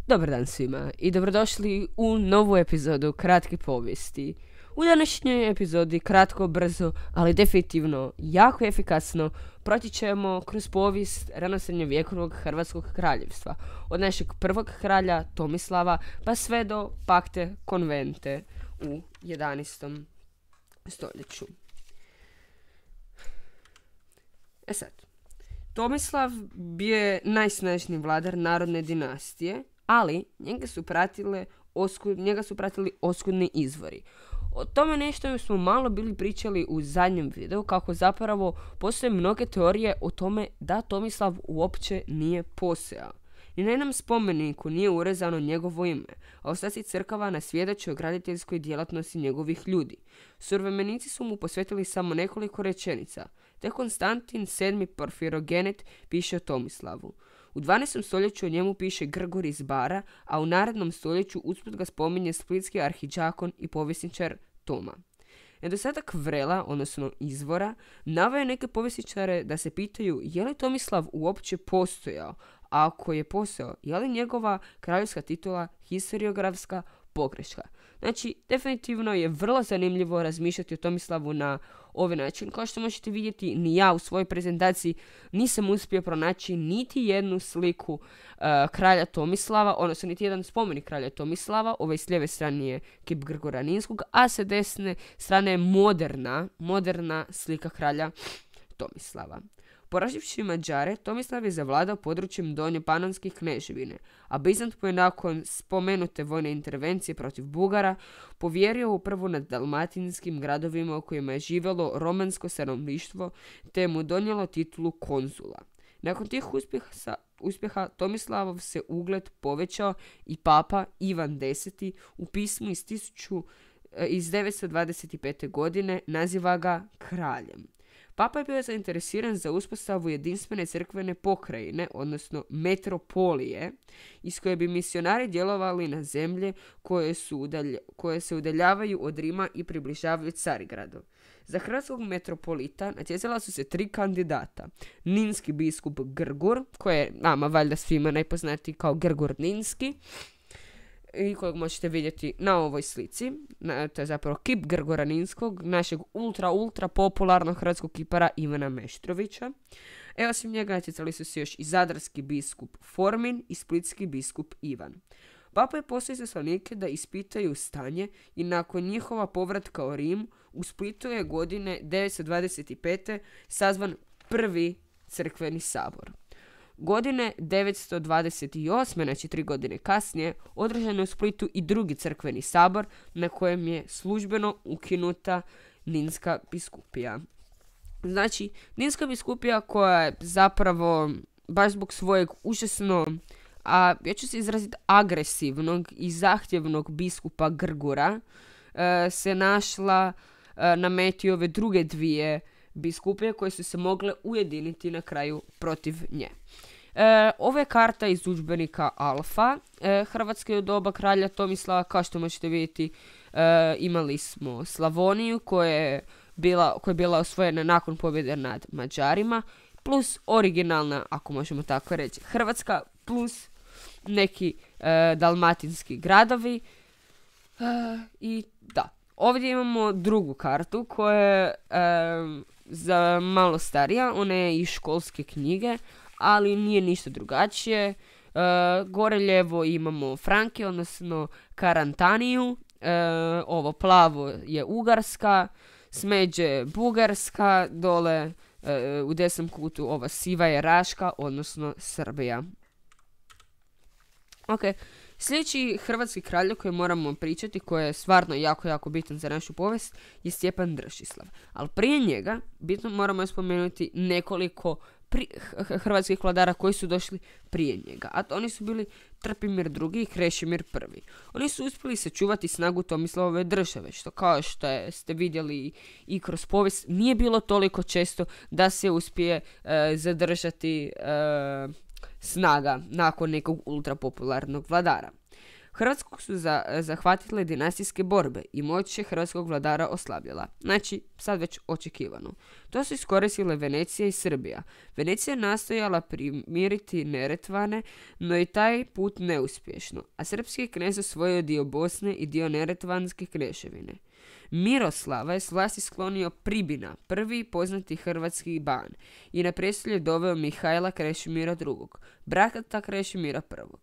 Dobar dan svima i dobrodošli u novu epizodu Kratke povijesti. U današnjoj epizodi kratko, brzo, ali definitivno jako efikasno proći ćemo kroz povijest ranosrednjovjekovnog Hrvatskog kraljevstva. Od našeg prvog kralja Tomislava pa sve do Pakte Konvente u 11. stoljeću. Sad, Tomislav bio je najsnažniji vladar narodne dinastije, ali njega su pratili oskudni izvori. O tome nešto smo malo bili pričali u zadnjem videu, kako zapravo postoje mnoge teorije o tome da Tomislav uopće nije postojao. Ni na jednom spomeniku nije urezano njegovo ime, a ostaci crkava nasvjedoče o graditeljskoj djelatnosti njegovih ljudi. Suvremenici su mu posvetili samo nekoliko rečenica, te Konstantin VII Porfirogenet piše o Tomislavu. U 12. stoljeću o njemu piše Grgor iz Bara, a u narednom stoljeću usput ga spominje splitski arhidžakon i povjesničar Toma. Nedostatak vrela, odnosno izvora, naveo je neke povjesničare da se pitaju je li Tomislav uopće postojao, a ako je postojao, je li njegova kraljevska titula historiografska pogreška. Znači, definitivno je vrlo zanimljivo razmišljati o Tomislavu na ovaj način. Kao što možete vidjeti, ni ja u svojoj prezentaciji nisam uspio pronaći niti jednu sliku kralja Tomislava, odnosno niti jedan spomenik kralja Tomislava. Ovaj s lijeve strane je kip Grgora Ninskog, a sa desne strane je moderna slika kralja Tomislava. Poraživši Mađare, Tomislav je zavladao područjem Donje Panonskih kneževine, a Bizant mu je nakon spomenute vojne intervencije protiv Bugara povjerio upravo nad dalmatinskim gradovima u kojima je živjelo romansko stanovništvo, te mu donijelo titulu konzula. Nakon tih uspjeha Tomislavov se ugled povećao i papa Ivan X u pismu iz 925. godine naziva ga kraljem. Papa je bio zainteresiran za uspostavu jedinstvene crkvene pokrajine, odnosno metropolije, iz koje bi misionari djelovali na zemlje koje se udaljavaju od Rima i približavaju Carigradu. Za hrvatskog metropolita natjecala su se 3 kandidata. Ninski biskup Grgur, koji je nama valjda svima najpoznatiji kao Grgur Ninski, i kojeg možete vidjeti na ovoj slici. To je zapravo kip Grgora Ninskog, našeg ultra popularnog hrvatskog kipara Ivana Meštrovića. Osim njega natjecali su se još i zadarski biskup Formin i splitski biskup Ivan. Papa je poslao izaslanike da ispitaju stanje i nakon njihova povratka u Rim u Splitu je godine 925. sazvan prvi crkveni sabor. Godine 928. znači 3 godine kasnije, održan je u Splitu i drugi crkveni sabor na kojem je službeno ukinuta Ninska biskupija. Znači, Ninska biskupija koja je zapravo baš zbog svojeg užasno, a ja ću se izraziti agresivnog i zahtjevnog biskupa Grgura, se našla na meti ove druge dvije biskupije koje su se mogle ujediniti na kraju protiv nje. Ovo je karta iz udžbenika Alfa. Hrvatske u doba kralja Tomislava, kao što možete vidjeti, imali smo Slavoniju koja je bila osvojena nakon pobjede nad Mađarima, plus originalna, ako možemo tako reći, Hrvatska, plus neki dalmatinski gradovi. I da, ovdje imamo drugu kartu koja je za malo starija, ona je iz školske knjige, ali nije ništa drugačije. Gore lijevo imamo Franke, odnosno Karantaniju, ovo plavo je Ugarska, smeđe Bugarska, dole u desnom kutu ova siva je Raška, odnosno Srbija. Ok, sljedeći hrvatski kralj koji moramo pričati, koji je stvarno jako bitan za našu povijest, je Stjepan Dršislav. Ali prije njega bitno moramo spomenuti nekoliko hrvatskih vladara koji su došli prije njega, a oni su bili Trpimir II i Krešimir I. Oni su uspjeli sačuvati snagu Tomislavove države, što kao što ste vidjeli i kroz povijest nije bilo toliko često da se uspije zadržati snaga nakon nekog ultrapopularnog vladara. Hrvatsku su zahvatile dinastijske borbe i moć je hrvatskog vladara oslabljala. Znači, sad već očekivano. To su iskoristile Venecija i Srbija. Venecija je nastojala primiriti Neretvane, no i taj put neuspješno, a srpski knez osvojio dio Bosne i dio Neretvanske kneževine. Miroslava je s vlasti sklonio Pribina, prvi poznati hrvatski ban, i na prestolje doveo Mihajla Krešimira II, brata Krešimira I.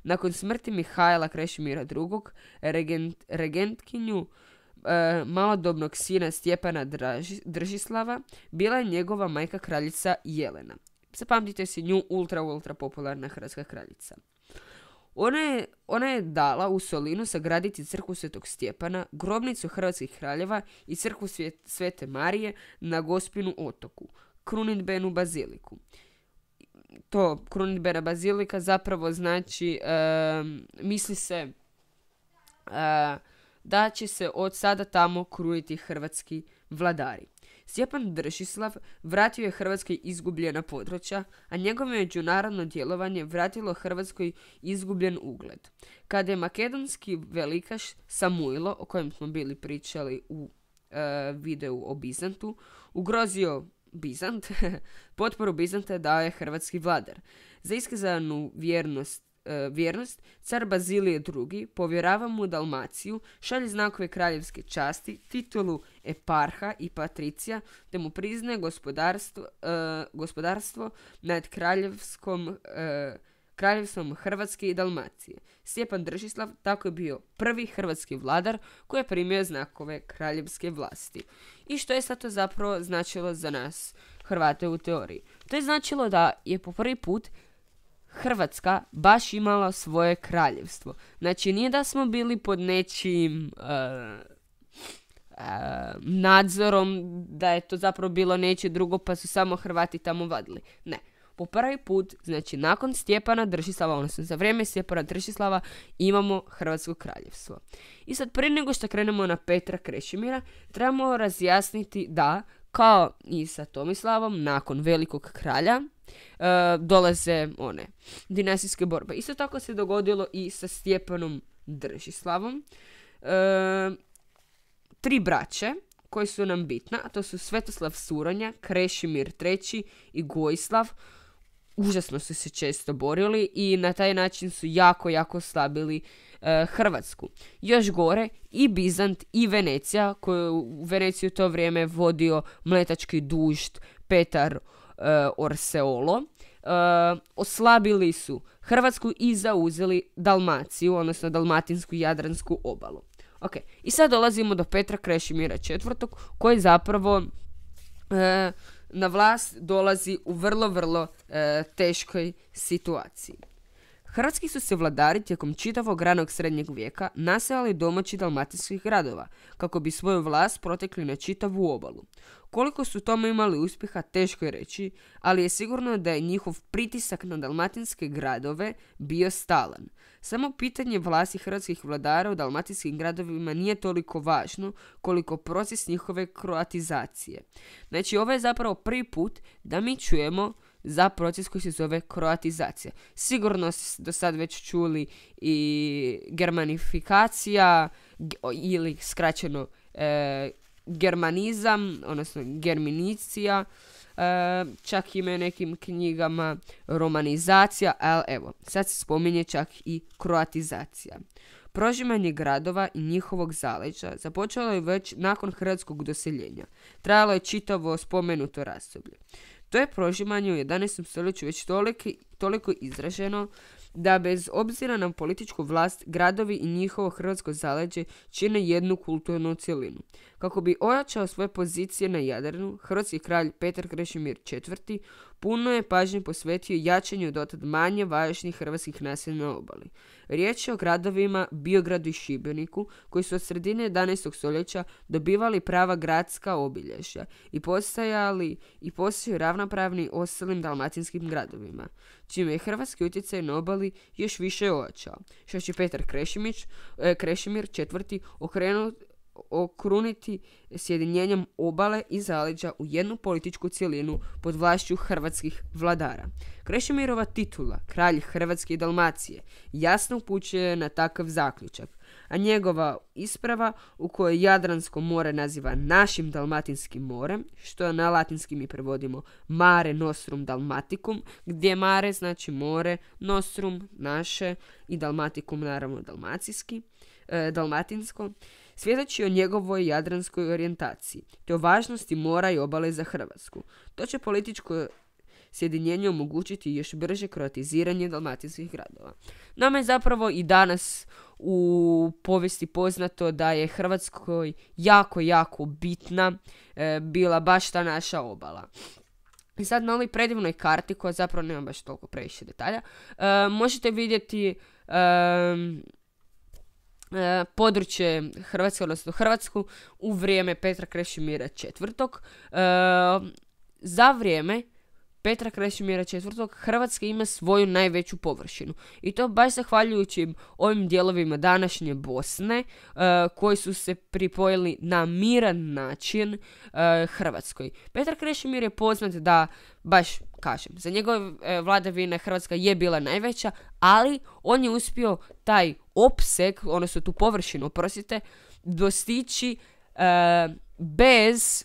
Nakon smrti Mihajla Krešimira II, regentkinju malodobnog sina Stjepana Držislava bila je njegova majka kraljica Jelena. Zapamtite si nju, ultra popularna hrvatska kraljica. Ona je dala u Solinu sagraditi crkvu Svetog Stjepana, grobnicu hrvatskih kraljeva i crkvu Svete Marije na Gospinu otoku, krunidbenu baziliku. To krunidbena bazilika zapravo znači, misli se da će se od sada tamo kruniti hrvatski vladari. Stjepan Držislav vratio je Hrvatskoj izgubljena područja, a njegovo međunarodno djelovanje vratilo Hrvatskoj izgubljen ugled. Kada je makedonski velikaš Samuilo, o kojem smo bili pričali u videu o Bizantu, ugrozio Bizant, potporu Bizanta dao je hrvatski vladar. Za iskazanu vjernost, car Bazilije II povjerava mu Dalmaciju, šalje znakove kraljevske časti, titulu eparha i patricija, te mu priznaje gospodarstvo nad kraljevstvom Hrvatske i Dalmacije. Stjepan Držislav tako je bio prvi hrvatski vladar koji je primio znakove kraljevske vlasti. I što je sad to zapravo značilo za nas, Hrvate, u teoriji? To je značilo da je po prvi put Hrvatska baš imala svoje kraljevstvo. Znači, nije da smo bili pod nečim nadzorom, da je to zapravo bilo nečije drugo, pa su samo Hrvati tamo vadili. Ne. Po prvi put, znači nakon Stjepana Držislava, odnosno za vrijeme Stjepana Držislava, imamo Hrvatsko kraljevstvo. I sad, prije nego što krenemo na Petra Krešimira, trebamo razjasniti da, kao i sa Tomislavom, nakon velikog kralja, dolaze one dinastijske borbe. Isto tako se dogodilo i sa Stjepanom Držislavom. 3 braće koji su nam bitna, a to su Svetoslav Suronja, Krešimir III i Gojislav. Užasno su se često borili i na taj način su jako slabili Hrvatsku. Još gore, i Bizant i Venecija, koju u Veneciju u to vrijeme vodio mletački dušt Petar Orseolo, oslabili su Hrvatsku i zauzeli Dalmaciju, odnosno dalmatinsku i jadransku obalu. Ok, i sad dolazimo do Petra Krešimira IV, koji zapravo na vlast dolazi u vrlo teškoj situaciji. Hrvatski su se vladari tijekom čitavog ranog srednjeg vijeka nastojali domoći dalmatinskih gradova, kako bi svoju vlast protekli na čitavu obalu. Koliko su tome imali uspjeha, teško je reći, ali je sigurno da je njihov pritisak na dalmatinske gradove bio stalan. Samo pitanje vlasti hrvatskih vladara u dalmatinskim gradovima nije toliko važno koliko proces njihove kroatizacije. Znači, ovo je zapravo prvi put da mi čujemo za proces koji se zove kroatizacija. Sigurno ste do sad već čuli i germanifikacija ili skraćeno germanizam, odnosno germinicija, čak ima nekim knjigama romanizacija, ali evo, sad se spominje čak i kroatizacija. Prožimanje gradova i njihovog zaleđa započelo je već nakon hrvatskog doseljenja. Trajalo je čitavo spomenuto razdoblje. To je prožimanje u 11. stoljeću već toliko izraženo da bez obzira na političku vlast, gradovi i njihovo hrvatsko zaleđe čine jednu kulturnu cjelinu. Kako bi ojačao svoje pozicije na Jadranu, hrvatski kralj Petar Krešimir IV puno je pažnje posvetio jačanju dotad manje važnih hrvatskih naselja na obali. Riječ je o gradovima Biogradu i Šibeniku, koji su od sredine 11. stoljeća dobivali prava gradska obilježja i postaju ravnopravni ostalim dalmatinskim gradovima, čime je hrvatski utjecaj na obali još više ojačao. Što će Petar Krešimir IV okruniti sjedinjenjem obale i zaleđa u jednu političku cjelinu pod vlašću hrvatskih vladara. Krešimirova titula, kralj Hrvatske i Dalmacije, jasno upućuje na takav zaključak, a njegova isprava u kojoj Jadransko more naziva našim Dalmatinskim morem, što na latinski mi prevodimo Mare Nostrum Dalmaticum, gdje mare znači more, nostrum naše i Dalmaticum naravno dalmatinsko, svjedoči o njegovoj jadranskoj orijentaciji, te o važnosti mora i obale za Hrvatsku. To će političko sjedinjenje omogućiti još brže kroatiziranje dalmatinskih gradova. Nama je zapravo i danas u povijesti poznato da je Hrvatskoj jako, jako bitna bila baš ta naša obala. I sad na ovoj predivnoj karti, koja zapravo nema baš toliko previše detalja, možete vidjeti područje Hrvatske, odnosno Hrvatsku, u vrijeme Petra Krešimira IV. Za vrijeme Petra Krešimira IV. Hrvatska ima svoju najveću površinu. I to baš zahvaljujući ovim dijelovima današnje Bosne koji su se pripojili na miran način Hrvatskoj. Petar Krešimir je poznat da, baš kažem, za njegove vladavine Hrvatska je bila najveća, ali on je uspio taj opseg, odnosno tu površinu, oprostite, dostići bez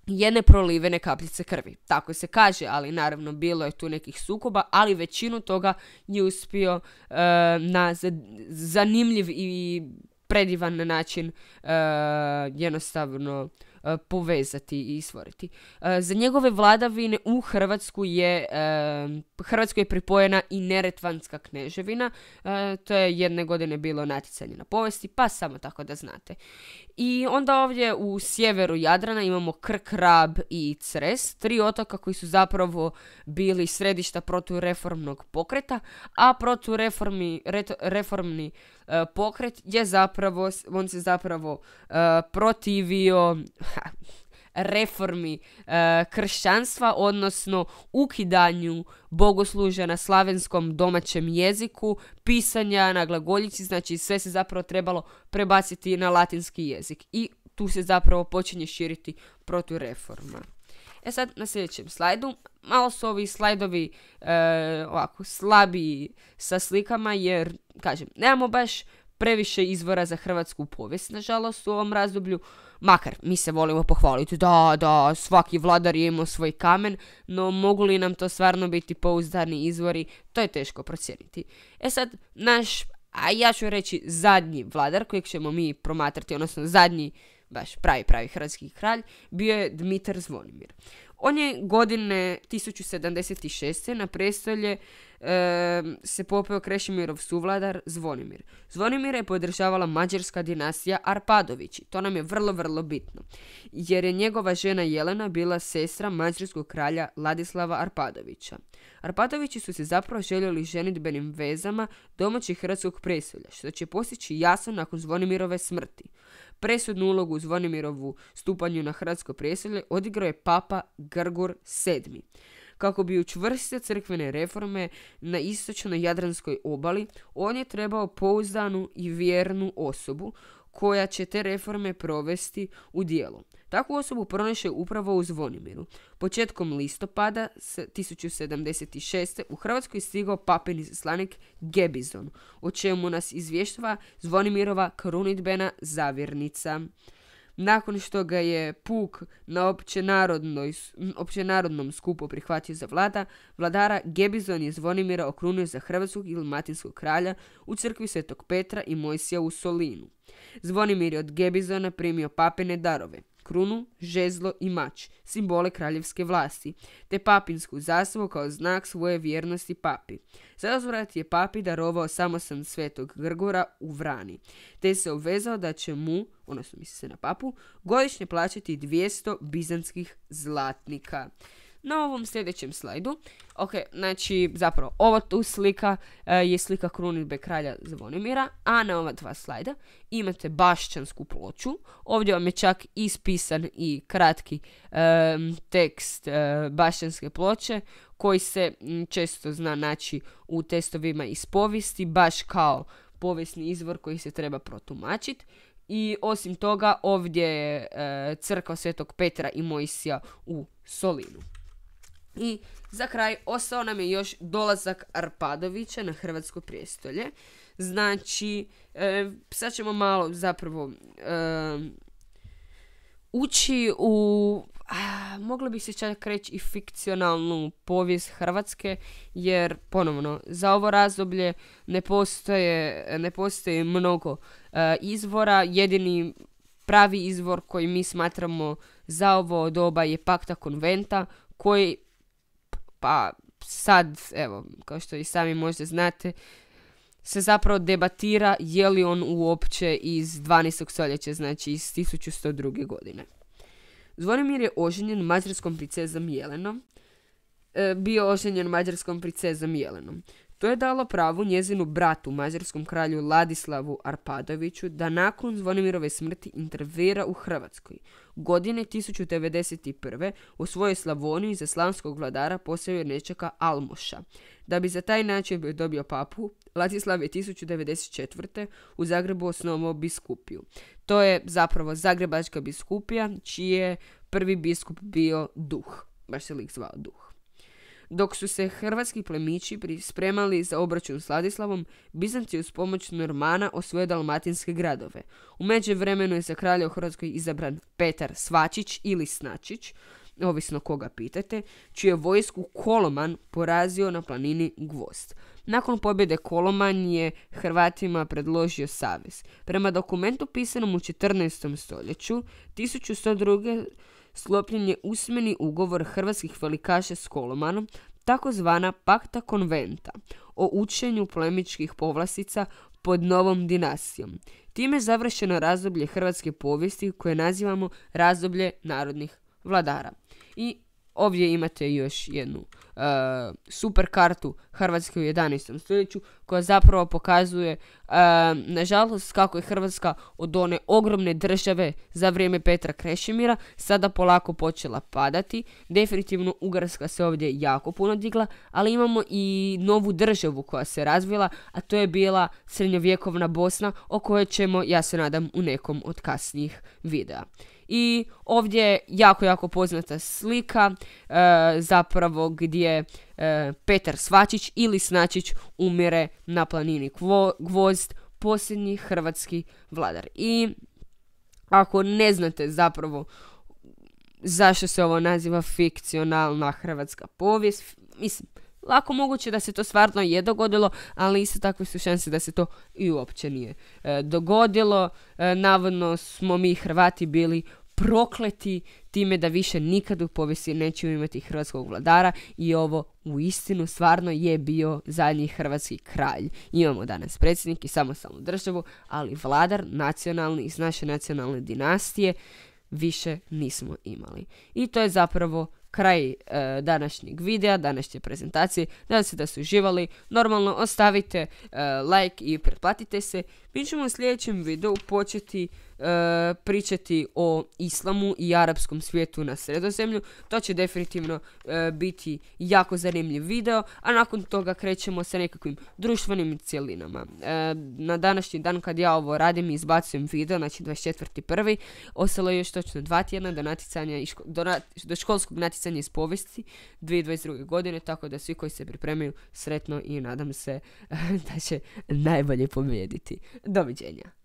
jedne prolivene kapljice krvi. Tako se kaže, ali naravno bilo je tu nekih sukoba, ali većinu toga je uspio na zanimljiv i predivan način jednostavno povezati i stvoriti. Za njegove vladavine u Hrvatskoj je pripojena i Neretvanska kneževina. To je jedne godine bilo natjecanje na povijesti, pa samo tako da znate. I onda ovdje u sjeveru Jadrana imamo Krk, Rab i Cres, 3 otoka koji su zapravo bili središta protureformnog pokreta, a protureformni pokret je zapravo, on se zapravo protivio reformi kršćanstva, odnosno ukidanju bogoslužja na slavenskom domaćem jeziku, pisanja na glagoljici, znači sve se zapravo trebalo prebaciti na latinski jezik i tu se zapravo počinje širiti protureforma. Sad na sljedećem slajdu, malo su ovi slajdovi ovako slabiji sa slikama jer, kažem, nemamo baš previše izvora za hrvatsku povijest, nažalost, u ovom razdoblju, makar mi se volimo pohvaliti, da, svaki vladar je imao svoj kamen, no mogu li nam to stvarno biti pouzdani izvori, to je teško procijeniti. Sad, naš, a ja ću reći zadnji vladar kojeg ćemo mi promatrati, odnosno zadnji, baš pravi hrvatski kralj, bio je Dmitar Zvonimir. On je godine 1076. na prestolje se popeo Krešimirov suvladar Zvonimir. Zvonimira je podržavala mađarska dinastija Arpadovići. To nam je vrlo, vrlo bitno. Jer je njegova žena Jelena bila sestra mađarskog kralja Ladislava Arpadovića. Arpadovići su se zapravo željeli ženidbenim vezama domaćih hrvatskog prestolja, što će postići jasno nakon Zvonimirove smrti. Presudnu ulogu u Zvonimirovu stupanju na hrvatsko prijestolje odigrao je papa Grgur VII. Kako bi učvrstio crkvene reforme na istočnoj Jadranskoj obali, on je trebao pouzdanu i vjernu osobu koja će te reforme provesti u djelo. Takvu osobu pronašao je upravo u Zvonimiru. Početkom listopada 1076. u Hrvatskoj je stigao papin izaslanik Gebizon, o čemu nas izvještava Zvonimirova krunidbena zavjernica. Nakon što ga je puk na općenarodnom skupu prihvatio za vladara, Gebizon je Zvonimira okrunio za hrvatskog i dalmatinskog kralja u crkvi Svetog Petra i Mojsija u Solinu. Zvonimir je od Gebizona primio papine darove, krunu, žezlo i mač, simbole kraljevske vlasti, te papinsku zastavu kao znak svoje vjernosti papi. Za uzvrat je papi darovao samostan Svetog Grgura u Vrani, te se obvezao da će mu, odnosno misli se na papu, godišnje plaćati 200 bizantskih zlatnika. Na ovom sljedećem slajdu, znači zapravo ova tu slika je slika krunidbe kralja Zvonimira, a na ova dva slajda imate Bašćansku ploču. Ovdje vam je čak ispisan i kratki tekst Bašćanske ploče koji se često zna naći u testovima iz povijesti, baš kao povijesni izvor koji se treba protumačiti. I osim toga ovdje je crkva Svetog Petra i Mojsija u Solinu. I za kraj ostao nam je još dolazak Arpadovića na hrvatsko prijestolje. Znači, sad ćemo malo zapravo ući u, moglo bi se čak reći i fikcionalnu povijest Hrvatske, jer ponovno, za ovo razdoblje ne postoji mnogo izvora. Jedini pravi izvor koji mi smatramo za ovo doba je Pacta Conventa, koji, pa sad, evo, kao što i sami možda znate, se zapravo debatira je li on uopće iz 12. stoljeća, znači iz 1102. godine. Zvonimir je oženjen mađarskom princezom Jelenom. To je dalo pravo njezinu bratu, mađarskom kralju Ladislavu Arpadoviću, da nakon Zvonimirove smrti intervira u Hrvatskoj. Godine 1091. u svojoj Slavoniji za slavonskog vladara postavio nečaka Almoša. Da bi za taj način dobio papu, Ladislav je 1094. u Zagrebu osnovao biskupiju. To je zapravo Zagrebačka biskupija, čiji je prvi biskup bio Duh. Baš se lik zvao Duh. Dok su se hrvatski plemići spremali za obračun s Ladislavom, Bizanci uz pomoć Normana osvoje dalmatinske gradove. U međuvremenu je za kralja u Hrvatskoj izabran Petar Svačić ili Snačić, ovisno koga pitate, čiju je vojsku Koloman porazio na planini Gvozd. Nakon pobjede Koloman je Hrvatima predložio savez. Prema dokumentu pisanom u 14. stoljeću, 1102. sklopljen je usmeni ugovor hrvatskih velikaša s Kolomanom, takozvana Pacta Conventa, o učenju plemičkih povlastica pod novom dinastijom. Time je završeno razdoblje hrvatske povijesti koje nazivamo razdoblje narodnih vladara. I ovdje imate još jednu super kartu Hrvatske u 11. stoljeću koja zapravo pokazuje nažalost kako je Hrvatska od one ogromne države za vrijeme Petra Krešimira sada polako počela padati. Definitivno Ugarska se ovdje jako puno digla, ali imamo i novu državu koja se razvila, a to je bila srednjovjekovna Bosna, o kojoj ćemo, ja se nadam, u nekom od kasnijih videa. I ovdje je jako poznata slika zapravo gdje Petar Svačić ili Snačić umire na planini Gvozd, posljednji hrvatski vladar. I ako ne znate zapravo zašto se ovo naziva fikcionalna hrvatska povijest, mislim, lako moguće da se to stvarno je dogodilo, ali isto takve su šanse da se to i uopće nije dogodilo. Navodno smo mi Hrvati bili prokleti time da više nikad u povijesti nećemo imati hrvatskog vladara i ovo uistinu stvarno je bio zadnji hrvatski kralj. Imamo danas predsjednik i samostalnu državu, ali vladar nacionalni iz naše nacionalne dinastije više nismo imali. I to je zapravo kraj današnjeg videa, današnje prezentacije. Nadam se da su uživali. Normalno ostavite like i pretplatite se. Mi ćemo u sljedećem videu početi pričati o islamu i arapskom svijetu na Sredozemlju. To će definitivno biti jako zanimljiv video, a nakon toga krećemo sa nekakvim društvenim cjelinama. Na današnji dan kad ja ovo radim i izbacujem video, znači 24.1. ostalo je još točno 2 tjedna do školskog natjecanja iz povijesti 2022. godine, tako da svi koji se pripremaju sretno i nadam se da će najbolje pobijediti. Doviđenja.